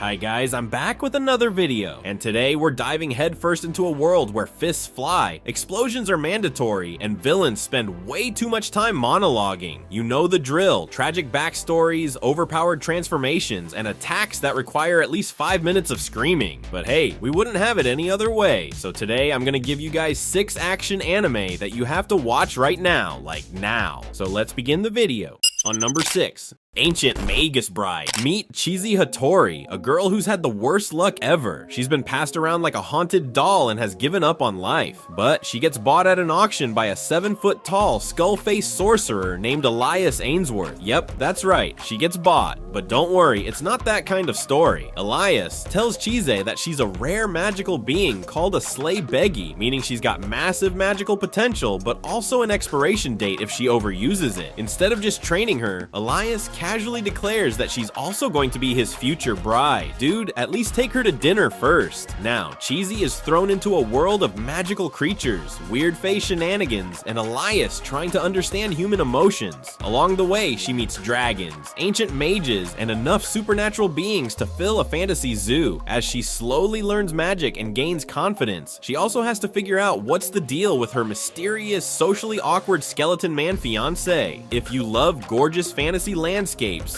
Hi guys, I'm back with another video, and today we're diving headfirst into a world where fists fly, explosions are mandatory, and villains spend way too much time monologuing. You know the drill: tragic backstories, overpowered transformations, and attacks that require at least 5 minutes of screaming. But hey, we wouldn't have it any other way, so today I'm gonna give you guys 6 action anime that you have to watch right now, like now. So let's begin the video. On number 6, Ancient Magus Bride. Meet Cheesy Hattori, a girl who's had the worst luck ever. She's been passed around like a haunted doll and has given up on life. But she gets bought at an auction by a 7-foot-tall, skull-faced sorcerer named Elias Ainsworth. Yep, that's right, she gets bought. But don't worry, it's not that kind of story. Elias tells Cheesy that she's a rare magical being called a Slay Beggy, meaning she's got massive magical potential, but also an expiration date if she overuses it. Instead of just training her, Elias casually declares that she's also going to be his future bride. Dude, at least take her to dinner first. Now, Cheesy is thrown into a world of magical creatures, weird face shenanigans, and Elias trying to understand human emotions. Along the way, she meets dragons, ancient mages, and enough supernatural beings to fill a fantasy zoo. As she slowly learns magic and gains confidence, she also has to figure out what's the deal with her mysterious, socially awkward skeleton man fiancé. If you love gorgeous fantasy landscapes,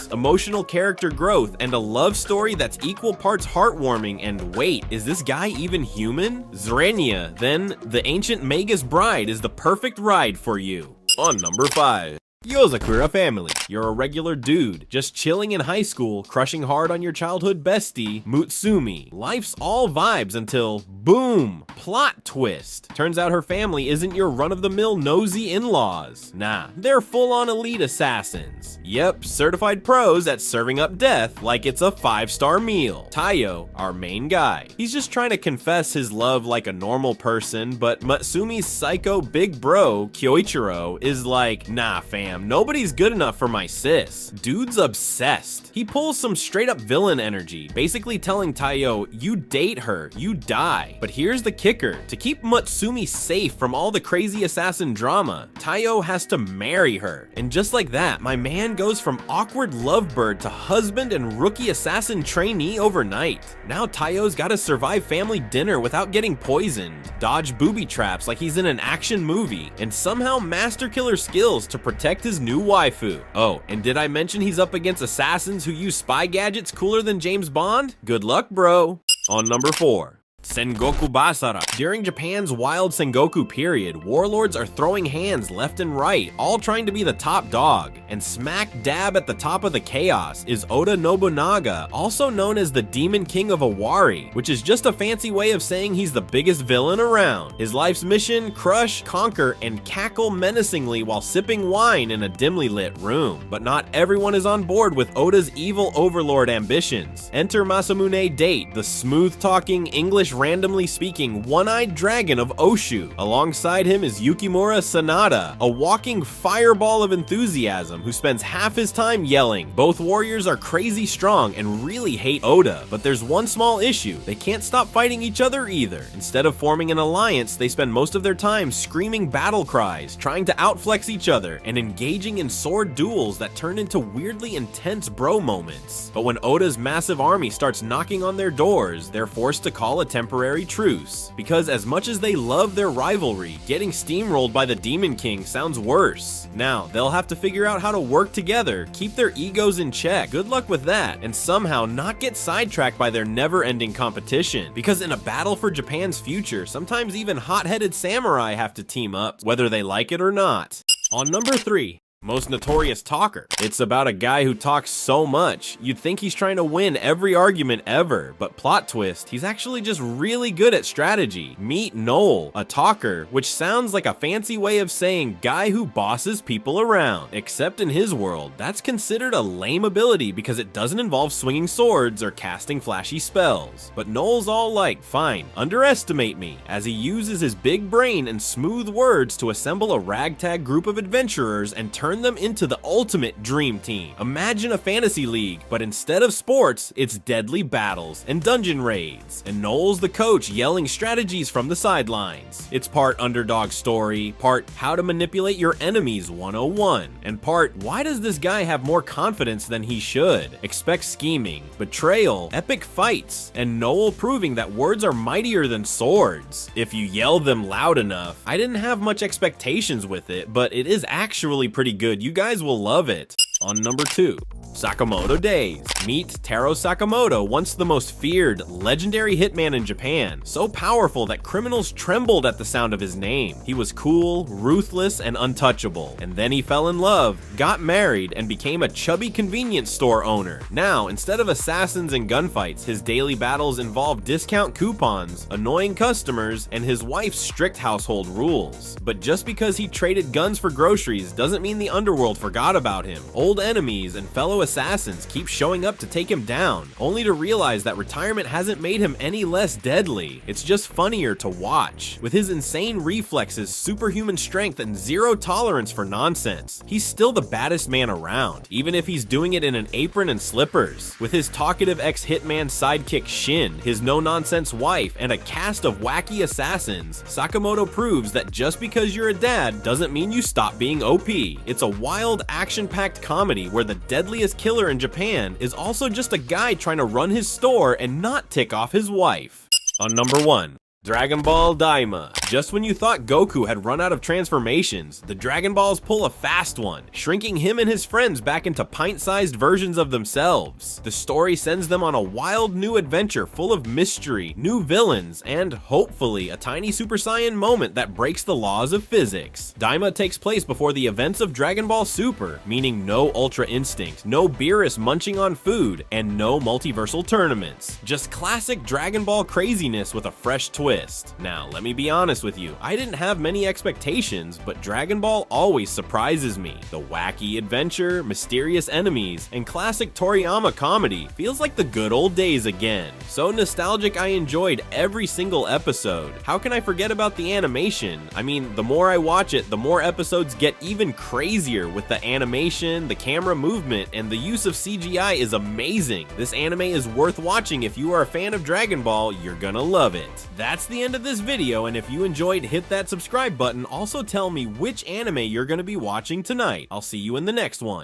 emotional character growth, and a love story that's equal parts heartwarming and wait, is this guy even human? Zrenia, then The Ancient Magus Bride is the perfect ride for you. On number 5. Yozakura family. You're a regular dude, just chilling in high school, crushing hard on your childhood bestie, Mutsumi. Life's all vibes until, boom, plot twist. Turns out her family isn't your run-of-the-mill nosy in-laws. Nah, they're full-on elite assassins. Yep, certified pros at serving up death like it's a 5-star meal. Taiyo, our main guy. He's just trying to confess his love like a normal person, but Mutsumi's psycho big bro, Kyoichiro, is like, nah fam, nobody's good enough for my sis. Dude's obsessed. He pulls some straight up villain energy, basically telling Taiyo, you date her, you die. But here's the kicker: to keep Mutsumi safe from all the crazy assassin drama, Taiyo has to marry her. And just like that, my man goes from awkward lovebird to husband and rookie assassin trainee overnight. Now Taiyo's gotta survive family dinner without getting poisoned, dodge booby traps like he's in an action movie, and somehow master killer skills to protect his new waifu. Oh, and did I mention he's up against assassins who use spy gadgets cooler than James Bond? Good luck, bro. On number 4. Sengoku Basara. During Japan's wild Sengoku period, warlords are throwing hands left and right, all trying to be the top dog. And smack dab at the top of the chaos is Oda Nobunaga, also known as the Demon King of Owari, which is just a fancy way of saying he's the biggest villain around. His life's mission: crush, conquer, and cackle menacingly while sipping wine in a dimly lit room. But not everyone is on board with Oda's evil overlord ambitions. Enter Masamune Date, the smooth-talking, English randomly speaking one-eyed dragon of Oshu. Alongside him is Yukimura Sanada, a walking fireball of enthusiasm who spends half his time yelling. Both warriors are crazy strong and really hate Oda, but there's one small issue: they can't stop fighting each other either. Instead of forming an alliance, they spend most of their time screaming battle cries, trying to outflex each other, and engaging in sword duels that turn into weirdly intense bro moments. But when Oda's massive army starts knocking on their doors, they're forced to call a temporary truce, because as much as they love their rivalry, getting steamrolled by the Demon King sounds worse. Now, they'll have to figure out how to work together, keep their egos in check, good luck with that, and somehow not get sidetracked by their never-ending competition. Because in a battle for Japan's future, sometimes even hot-headed samurai have to team up, whether they like it or not. On number 3. Most Notorious Talker. It's about a guy who talks so much, you'd think he's trying to win every argument ever, but plot twist, he's actually just really good at strategy. Meet Noel, a talker, which sounds like a fancy way of saying guy who bosses people around. Except in his world, that's considered a lame ability because it doesn't involve swinging swords or casting flashy spells. But Noel's all like, fine, underestimate me, as he uses his big brain and smooth words to assemble a ragtag group of adventurers and turn turned them into the ultimate dream team. Imagine a fantasy league, but instead of sports, it's deadly battles and dungeon raids, and Noel's the coach yelling strategies from the sidelines. It's part underdog story, part how to manipulate your enemies 101, and part why does this guy have more confidence than he should? Expect scheming, betrayal, epic fights, and Noel proving that words are mightier than swords if you yell them loud enough. I didn't have much expectations with it, but it is actually pretty good. You guys will love it. On number 2, Sakamoto Days. Meet Taro Sakamoto, once the most feared, legendary hitman in Japan, so powerful that criminals trembled at the sound of his name. He was cool, ruthless, and untouchable, and then he fell in love, got married, and became a chubby convenience store owner. Now, instead of assassins and gunfights, his daily battles involve discount coupons, annoying customers, and his wife's strict household rules. But just because he traded guns for groceries doesn't mean the underworld forgot about him. Old enemies and fellow assassins keep showing up to take him down, only to realize that retirement hasn't made him any less deadly. It's just funnier to watch. With his insane reflexes, superhuman strength, and zero tolerance for nonsense, he's still the baddest man around, even if he's doing it in an apron and slippers. With his talkative ex-hitman sidekick Shin, his no-nonsense wife, and a cast of wacky assassins, Sakamoto proves that just because you're a dad doesn't mean you stop being OP. It's a wild, action-packed comedy where the deadliest killer in Japan is also just a guy trying to run his store and not tick off his wife. On number 1, Dragon Ball Daima. Just when you thought Goku had run out of transformations, the Dragon Balls pull a fast one, shrinking him and his friends back into pint-sized versions of themselves. The story sends them on a wild new adventure full of mystery, new villains, and hopefully a tiny Super Saiyan moment that breaks the laws of physics. Daima takes place before the events of Dragon Ball Super, meaning no Ultra Instinct, no Beerus munching on food, and no multiversal tournaments. Just classic Dragon Ball craziness with a fresh twist. Now, let me be honest with you, I didn't have many expectations, but Dragon Ball always surprises me. The wacky adventure, mysterious enemies, and classic Toriyama comedy feels like the good old days again. So nostalgic I enjoyed every single episode. How can I forget about the animation? I mean, the more I watch it, the more episodes get even crazier with the animation, the camera movement, and the use of CGI is amazing. This anime is worth watching if you are a fan of Dragon Ball, you're gonna love it. That's the end of this video, and if you enjoyed, hit that subscribe button. Also tell me which anime you're gonna be watching tonight. I'll see you in the next one.